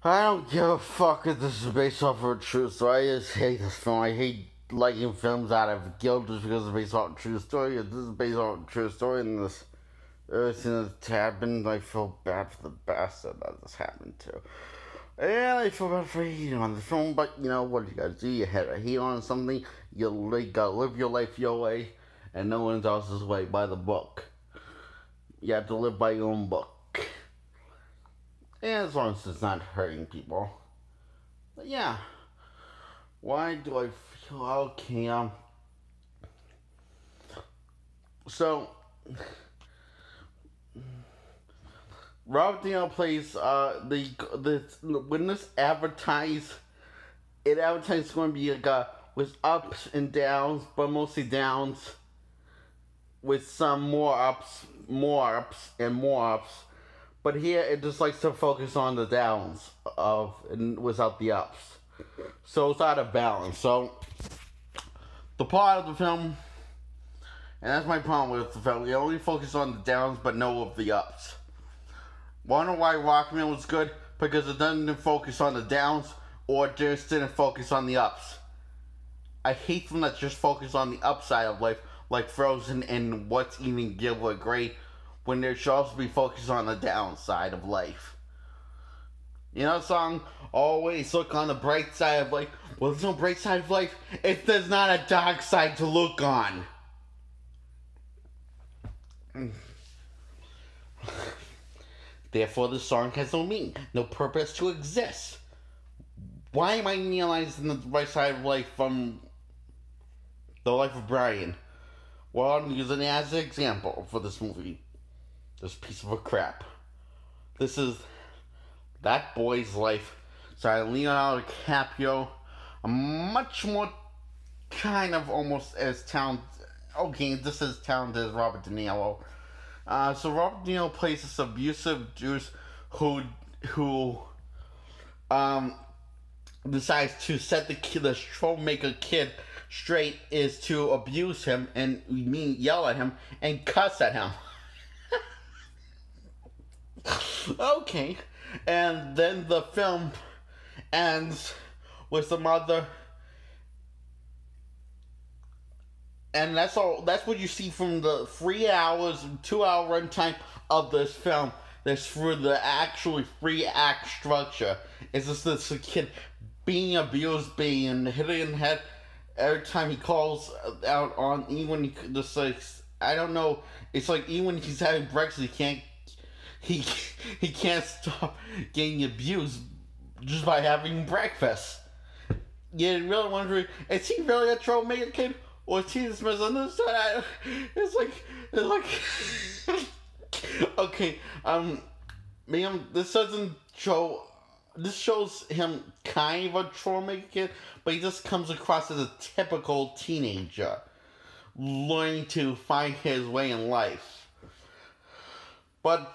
I don't give a fuck if this is based off of a true story. I just hate this film. I hate liking films out of guilt just because it's based off a true story. If this is based off a true story and this everything that's happened, I feel bad for the bastard that this happened to. And I feel bad for hating on the film, but you know what you gotta do? You had a hate on something, you gotta live your life your way, and no one else's way, by the book. You have to live by your own book. And as long as it's not hurting people. But yeah. Why do I feel okay? So Robert De Niro plays the when this it advertised going to be a guy with ups and downs, but mostly downs, with some more ups, and more ups. But here it just likes to focus on the downs and without the ups. So it's out of balance. So the part of the film, and that's my problem with the film, we only focus on the downs but no of the ups. Wonder why Rocketman was good? Because it doesn't focus on the downs or just didn't focus on the ups. I hate them that just focus on the upside of life, like Frozen and What's Eating Gilbert Grape, when there should also be focused on the downside of life. You know the song, always look on the bright side of life? Well, there's no bright side of life if there's not a dark side to look on. Therefore, the song has no meaning, no purpose to exist. Why am I analyzing the bright side of life from The Life of Brian? Well, I'm using it as an example for this movie. This piece of crap. This is That Boy's Life. Starring Leonardo DiCaprio. A much more kind of almost as talented. Okay, this is talented as Robert De Niro. So Robert De Niro plays this abusive dude who decides to set the troublemaker kid straight is to abuse him and yell at him and cuss at him. Okay, and then the film ends with the mother, and that's all. That's what you see from the 3 hours, 2 hour runtime of this film. That's for the actually 3-act structure. It's just this kid being abused, being hit in the head every time he calls out on. Even he just like, I don't know. It's like even when he's having breakfast, he can't stop getting abused just by having breakfast. You're really wondering, is he really a troublemaker kid? Or is he just misunderstood? It's like okay, this doesn't show, this shows him kind of a troublemaker kid, but he just comes across as a typical teenager learning to find his way in life. But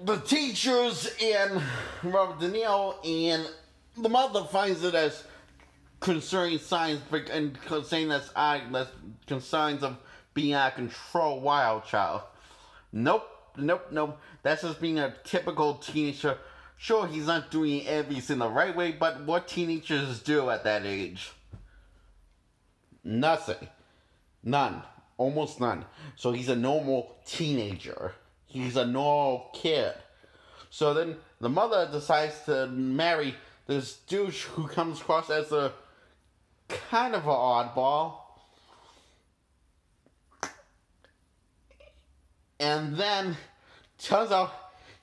the teachers and Robert De Niro and the mother finds it as concerning signs and saying that's concerns of being out of control wild child. Nope. That's just being a typical teenager. Sure, he's not doing everything the right way, but what teenagers do at that age? Nothing. None. Almost none. So he's a normal teenager. He's a normal kid. So then the mother decides to marry this douche who comes across as a kind of an oddball. And then turns out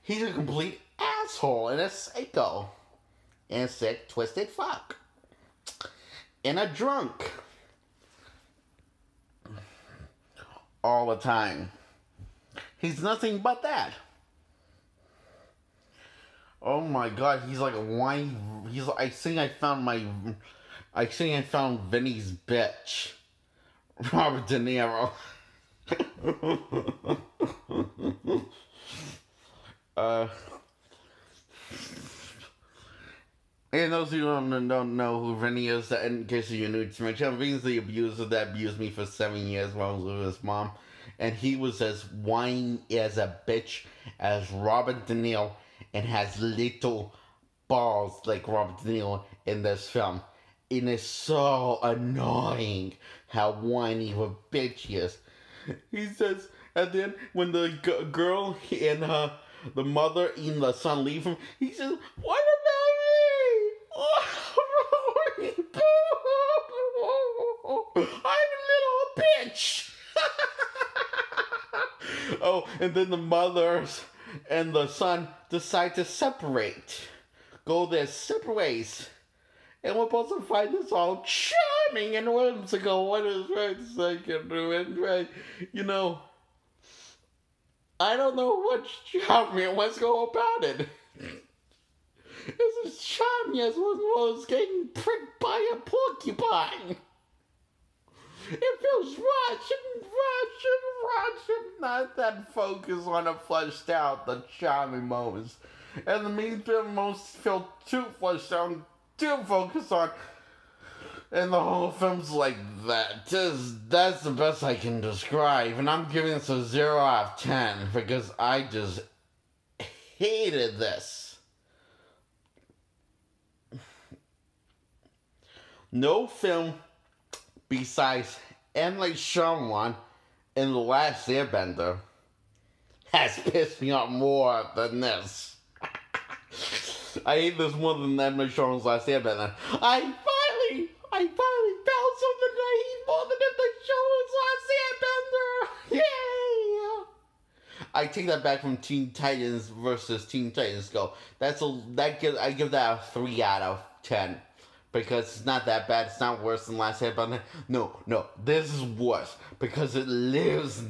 he's a complete asshole and a psycho. And a sick, twisted fuck. And a drunk. All the time. He's nothing but that. Oh my god, he's like a whiny. He's like, I think I found Vinny's bitch. Robert De Niro. And those who don't know who Vinny is, in case you're new to my channel, Vinny's the abuser that abused me for 7 years while I was with his mom. And he was as whiny as a bitch as Robert De Niro and has little balls like Robert De Niro in this film. And it's so annoying how whiny of a bitch he is. He says at the end, when the girl and the mother and the son leave him, he says, "What about me? I'm a little bitch." Oh, and then the mothers and the son decide to separate, go their separate ways. And we're supposed to find this all charming and whimsical. What is right second doing? Right, you know, I don't know what's charming and what's go about it. It's as charming as one was getting pricked by a porcupine. It feels Russian, not that focus on the fleshed out, the charming moments. And the mean moments feel too fleshed out, too focused on. And the whole film's like that. That's the best I can describe. And I'm giving this a 0 out of 10 because I just hated this. No film besides M. Night Shyamalan in The Last Airbender has pissed me off more than this. I hate this more than M. Night Shyamalan's Last Airbender. I finally found something I hate more than M. Night Shyamalan's Last Airbender. Yay! I take that back from Teen Titans versus Teen Titans Go. I give that a 3 out of 10. Because it's not that bad. It's not worse than Last Airbender. No. This is worse. Because it lives in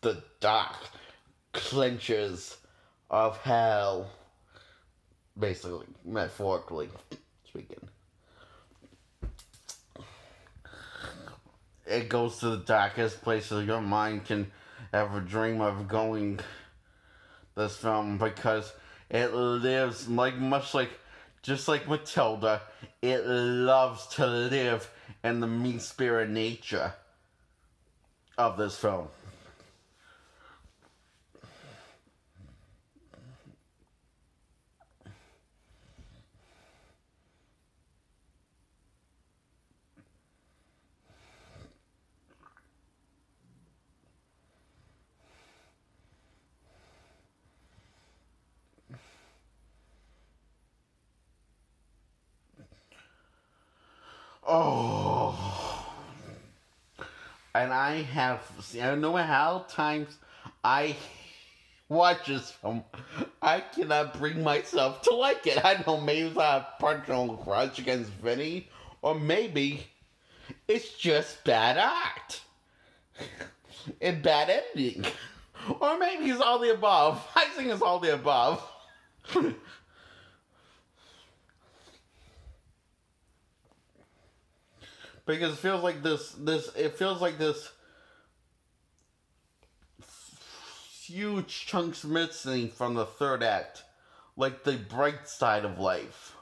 the dark clenches of hell. Basically. Metaphorically speaking. It goes to the darkest places your mind can ever dream of going. This film. Because it lives just like Matilda, it loves to live in the mean-spirited nature of this film. Oh, and I don't know how times I watch this film, I cannot bring myself to like it. I don't know, maybe it's a personal grudge against Vinny, or maybe it's just bad art and bad ending, or maybe it's all the above. I think it's all the above. Because it feels like this huge chunks missing from the third act. Like the bright side of life.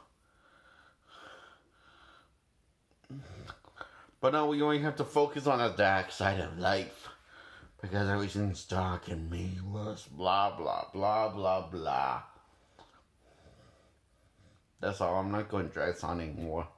But no, we only have to focus on the dark side of life. Because everything's dark and meaningless. Blah, blah, blah, blah, blah. That's all. I'm not going to drag this on anymore.